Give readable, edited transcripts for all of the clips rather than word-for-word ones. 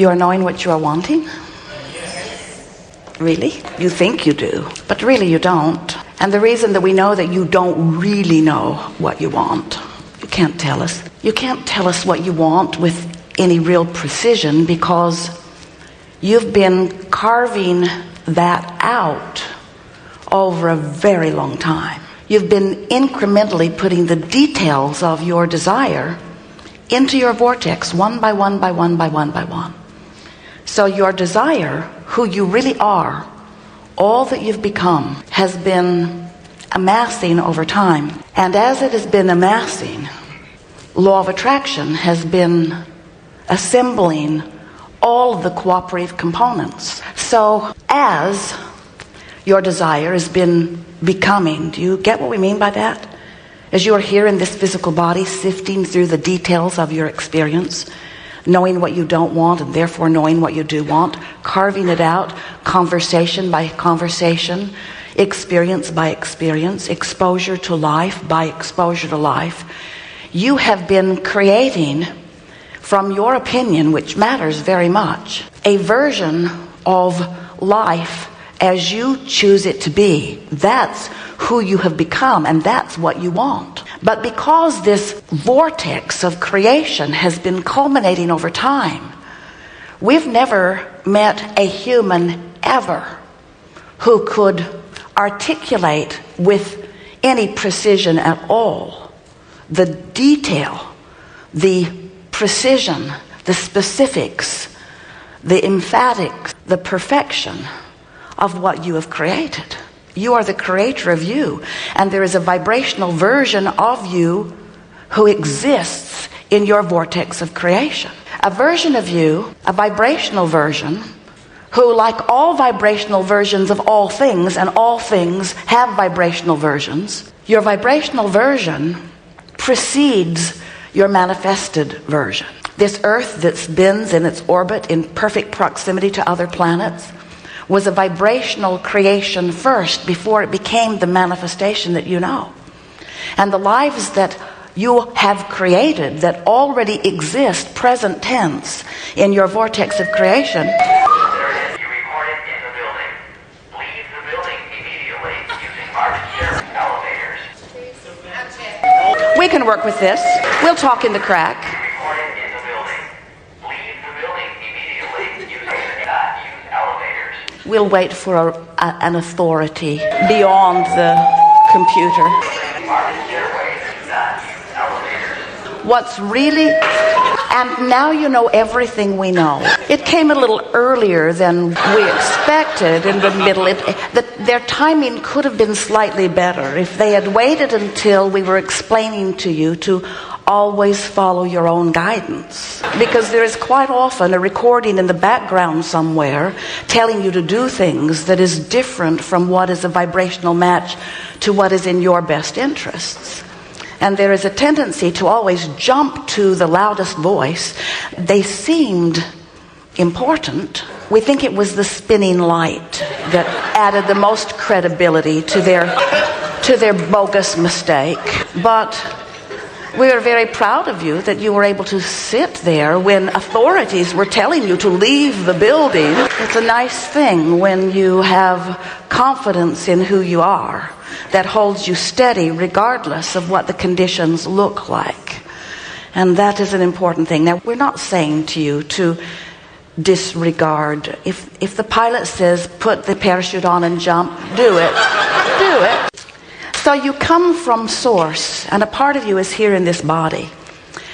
You are knowing what you are wanting? Really? You think you do, but really you don't. And the reason that we know that you don't really know what you want, you can't tell us. You can't tell us what you want with any real precision because you've been carving that out over a very long time. You've been incrementally putting the details of your desire into your vortex one by one by one by one by one. So your desire, who you really are, all that you've become, has been amassing over time. And as it has been amassing, law of attraction has been assembling all of the cooperative components. So as your desire has been becoming, do you get what we mean by that? As you are here in this physical body, sifting through the details of your experience, knowing what you don't want and therefore knowing what you do want, carving it out, conversation by conversation, experience by experience, exposure to life by exposure to life, you have been creating, from your opinion, which matters very much, a version of life as you choose it to be. That's who you have become, and that's what you want. But because this vortex of creation has been culminating over time, we've never met a human ever who could articulate with any precision at all the detail, the precision, the specifics, the emphatics, the perfection of what you have created. You are the creator of you, and there is a vibrational version of you who exists in your vortex of creation. A version of you, a vibrational version, who, like all vibrational versions of all things, and all things have vibrational versions, your vibrational version precedes your manifested version. This earth that spins in its orbit in perfect proximity to other planets was a vibrational creation first before it became the manifestation that you know. And the lives that you have created that already exist, present tense, in your vortex of creation. You recorded in the building. Leave the building immediately using marked elevators. We can work with this. We'll talk in the crack. Recorded in the building. Leave the building immediately using use elevators. We'll wait for an authority beyond the computer. Marked stairways, use elevators. What's really, and now you know everything we know. It came a little earlier than we expected in the middle. Their timing could have been slightly better if they had waited until we were explaining to you to always follow your own guidance. Because there is quite often a recording in the background somewhere telling you to do things that is different from what is a vibrational match to what is in your best interests. And there is a tendency to always jump to the loudest voice. They seemed important. We think it was the spinning light that added the most credibility to their bogus mistake. But we are very proud of you that you were able to sit there when authorities were telling you to leave the building. It's a nice thing when you have confidence in who you are that holds you steady regardless of what the conditions look like. And that is an important thing. Now, we're not saying to you to disregard. If the pilot says, put the parachute on and jump, do it. Do it. So you come from source, and a part of you is here in this body.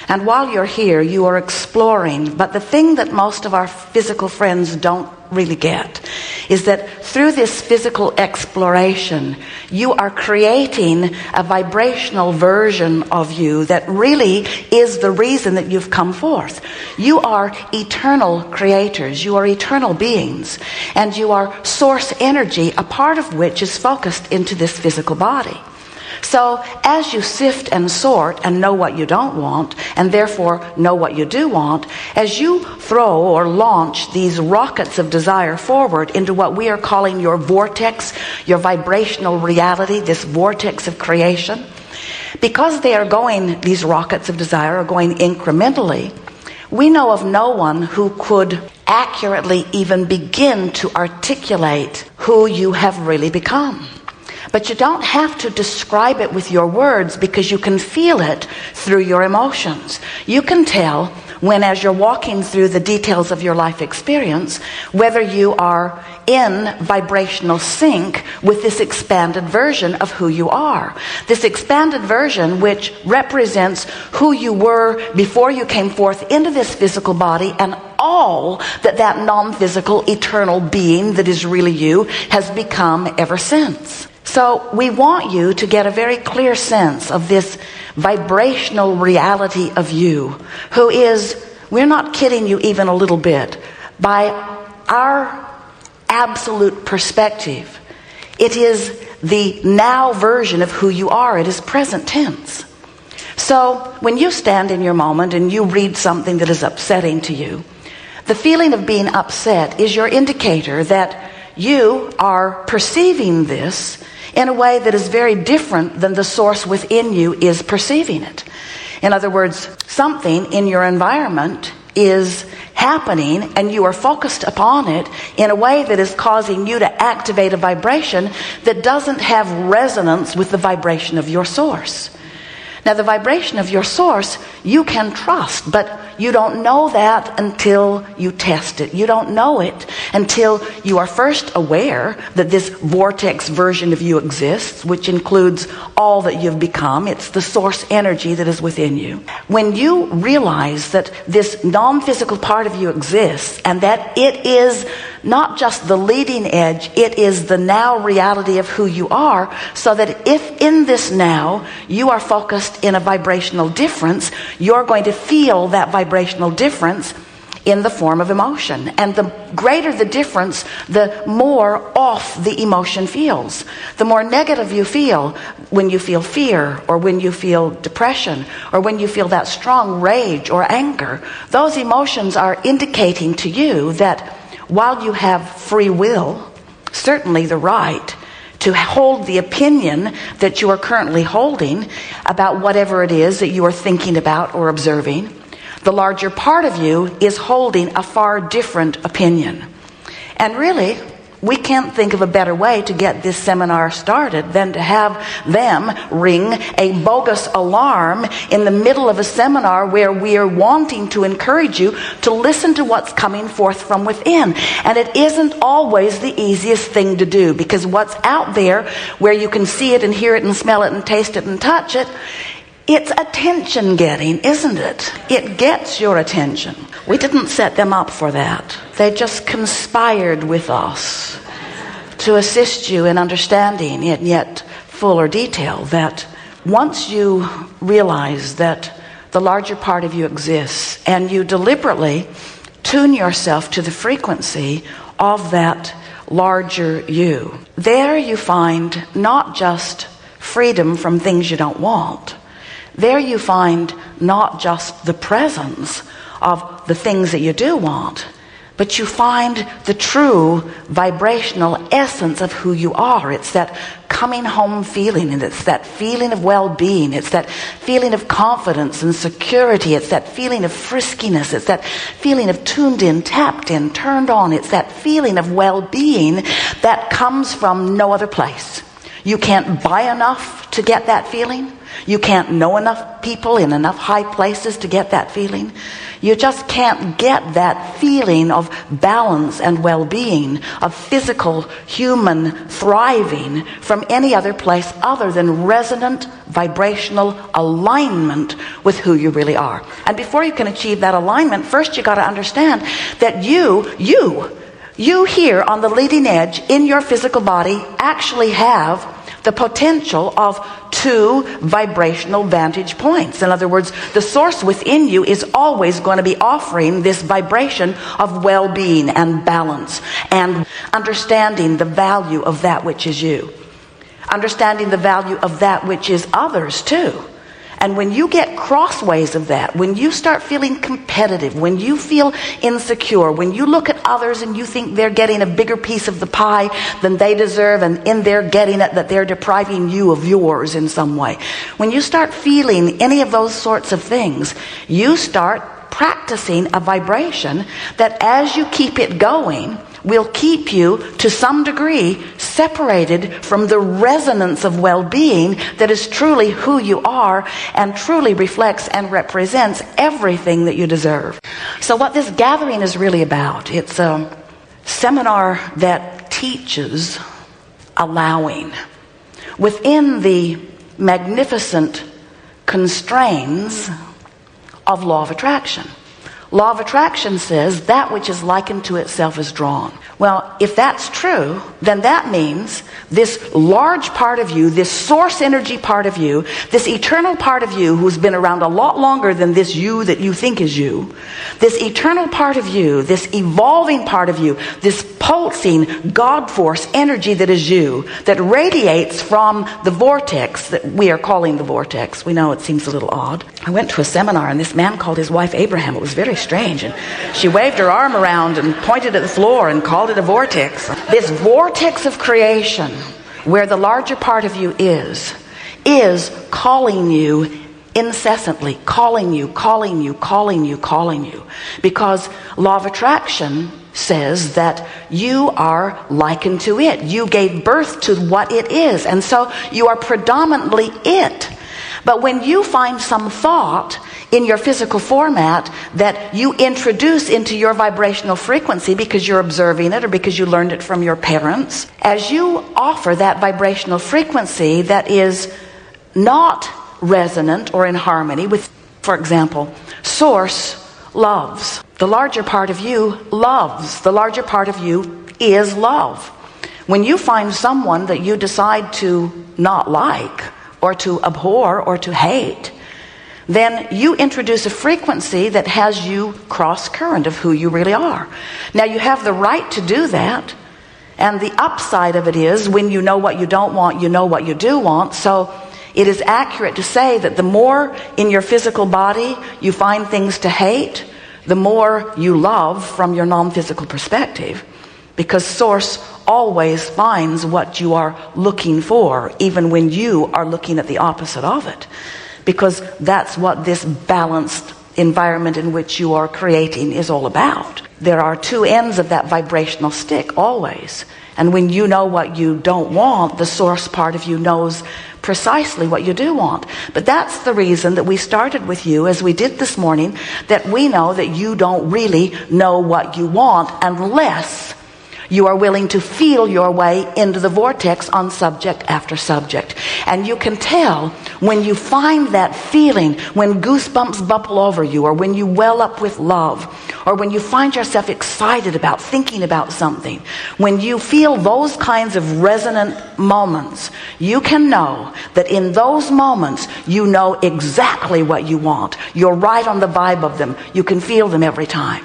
And while you're here, you are exploring. But the thing that most of our physical friends don't really get is that through this physical exploration, you are creating a vibrational version of you that really is the reason that you've come forth. You are eternal creators. You are eternal beings. And you are source energy, a part of which is focused into this physical body. So as you sift and sort and know what you don't want, and therefore know what you do want, as you throw or launch these rockets of desire forward into what we are calling your vortex, your vibrational reality, this vortex of creation, because they are going, these rockets of desire are going incrementally, we know of no one who could accurately even begin to articulate who you have really become. But you don't have to describe it with your words, because you can feel it through your emotions. You can tell when, as you're walking through the details of your life experience, whether you are in vibrational sync with this expanded version of who you are. This expanded version which represents who you were before you came forth into this physical body, and all that non-physical eternal being that is really you has become ever since. So we want you to get a very clear sense of this vibrational reality of you, who is, we're not kidding you even a little bit, by our absolute perspective, it is the now version of who you are. It is present tense. So when you stand in your moment and you read something that is upsetting to you, the feeling of being upset is your indicator that you are perceiving this in a way that is very different than the source within you is perceiving it. In other words, something in your environment is happening and you are focused upon it in a way that is causing you to activate a vibration that doesn't have resonance with the vibration of your source. Now, the vibration of your source you can trust, but you don't know that until you test it. You don't know it until you are first aware that this vortex version of you exists, which includes all that you've become. It's the source energy that is within you. When you realize that this non-physical part of you exists, and that it is not just the leading edge, it is the now reality of who you are, so that if in this now you are focused in a vibrational difference, you're going to feel that vibrational difference in the form of emotion. And the greater the difference, the more off the emotion feels. The more negative you feel when you feel fear, or when you feel depression, or when you feel that strong rage or anger, those emotions are indicating to you that while you have free will, certainly the right to hold the opinion that you are currently holding about whatever it is that you are thinking about or observing, the larger part of you is holding a far different opinion. And really, we can't think of a better way to get this seminar started than to have them ring a bogus alarm in the middle of a seminar where we are wanting to encourage you to listen to what's coming forth from within. And it isn't always the easiest thing to do, because what's out there where you can see it and hear it and smell it and taste it and touch it, it's attention getting, isn't it? It gets your attention. We didn't set them up for that. They just conspired with us to assist you in understanding in yet fuller detail that once you realize that the larger part of you exists, and you deliberately tune yourself to the frequency of that larger you, there you find not just freedom from things you don't want. There you find not just the presence of the things that you do want, but you find the true vibrational essence of who you are. It's that coming home feeling, and it's that feeling of well-being. It's that feeling of confidence and security. It's that feeling of friskiness. It's that feeling of tuned in, tapped in, turned on. It's that feeling of well-being that comes from no other place. You can't buy enough to get that feeling. You can't know enough people in enough high places to get that feeling. You just can't get that feeling of balance and well-being, of physical, human thriving from any other place other than resonant, vibrational alignment with who you really are. And before you can achieve that alignment, first you got to understand that you here on the leading edge in your physical body actually have the potential of two vibrational vantage points. In other words, the source within you is always going to be offering this vibration of well-being and balance and understanding the value of that which is you. Understanding the value of that which is others too. And when you get crossways of that, when you start feeling competitive, when you feel insecure, when you look at others and you think they're getting a bigger piece of the pie than they deserve, and in their getting it that they're depriving you of yours in some way, when you start feeling any of those sorts of things, you start practicing a vibration that, as you keep it going, will keep you to some degree separated from the resonance of well-being that is truly who you are and truly reflects and represents everything that you deserve. So what this gathering is really about, it's a seminar that teaches allowing within the magnificent constraints of law of attraction. Law of attraction says that which is likened to itself is drawn. Well, if that's true, then that means this large part of you, this source energy part of you, this eternal part of you who's been around a lot longer than this you that you think is you, this eternal part of you, this evolving part of you, this pulsing God force energy that is you, that radiates from the vortex that we are calling the vortex. We know it seems a little odd. I went to a seminar and this man called his wife Abraham. It was very strange, and she waved her arm around and pointed at the floor and called it a vortex. This vortex of creation, where the larger part of you is calling you incessantly, calling you, because law of attraction says that you are likened to it. You gave birth to what it is, and so you are predominantly it. But when you find some thought in your physical format that you introduce into your vibrational frequency because you're observing it or because you learned it from your parents, as you offer that vibrational frequency that is not resonant or in harmony with, for example, source loves. The larger part of you loves. The larger part of you is love. When you find someone that you decide to not like or to abhor or to hate, then you introduce a frequency that has you cross current of who you really are. Now, you have the right to do that, and the upside of it is when you know what you don't want, you know what you do want. So it is accurate to say that the more in your physical body you find things to hate, the more you love from your non-physical perspective, because source always finds what you are looking for, even when you are looking at the opposite of it. Because that's what this balanced environment in which you are creating is all about. There are two ends of that vibrational stick always. And when you know what you don't want, the source part of you knows precisely what you do want. But that's the reason that we started with you, as we did this morning, that we know that you don't really know what you want unless you are willing to feel your way into the vortex on subject after subject. And you can tell when you find that feeling, when goosebumps bubble over you, or when you well up with love, or when you find yourself excited about thinking about something, when you feel those kinds of resonant moments, you can know that in those moments you know exactly what you want. You're right on the vibe of them. You can feel them every time.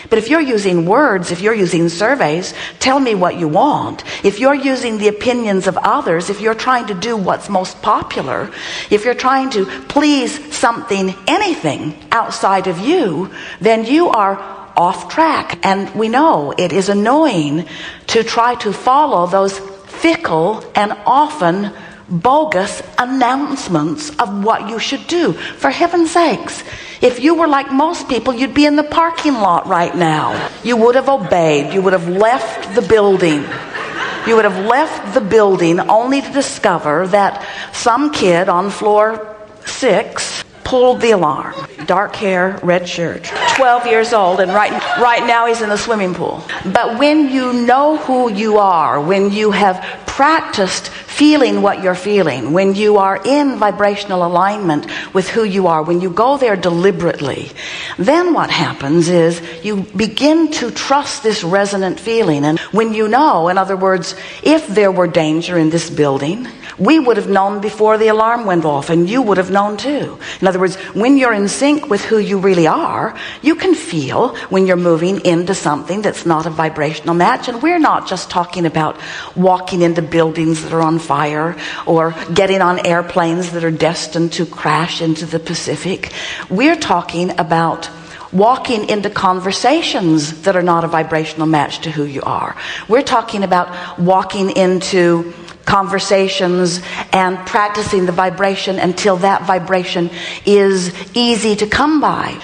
But if you're using words, if you're using surveys, tell me what you want. If you're using the opinions of others, if you're trying to do what's most popular, if you're trying to please something, anything outside of you, then you are off track. And we know it is annoying to try to follow those fickle and often bogus announcements of what you should do. For heaven's sakes, if you were like most people, you'd be in the parking lot right now. You would have obeyed. You would have left the building. You would have left the building only to discover that some kid on floor 6 pulled the alarm. Dark hair, red shirt, 12 years old, and right now he's in the swimming pool. But when you know who you are, when you have practiced feeling what you're feeling, when you are in vibrational alignment with who you are, when you go there deliberately, then what happens is you begin to trust this resonant feeling. And when you know, in other words, if there were danger in this building, we would have known before the alarm went off, and you would have known too. In other words, when you're in sync with who you really are, you can feel when you're moving into something that's not a vibrational match. And we're not just talking about walking into buildings that are on fire or getting on airplanes that are destined to crash into the Pacific. We're talking about walking into conversations that are not a vibrational match to who you are. We're talking about walking into conversations and practicing the vibration until that vibration is easy to come by.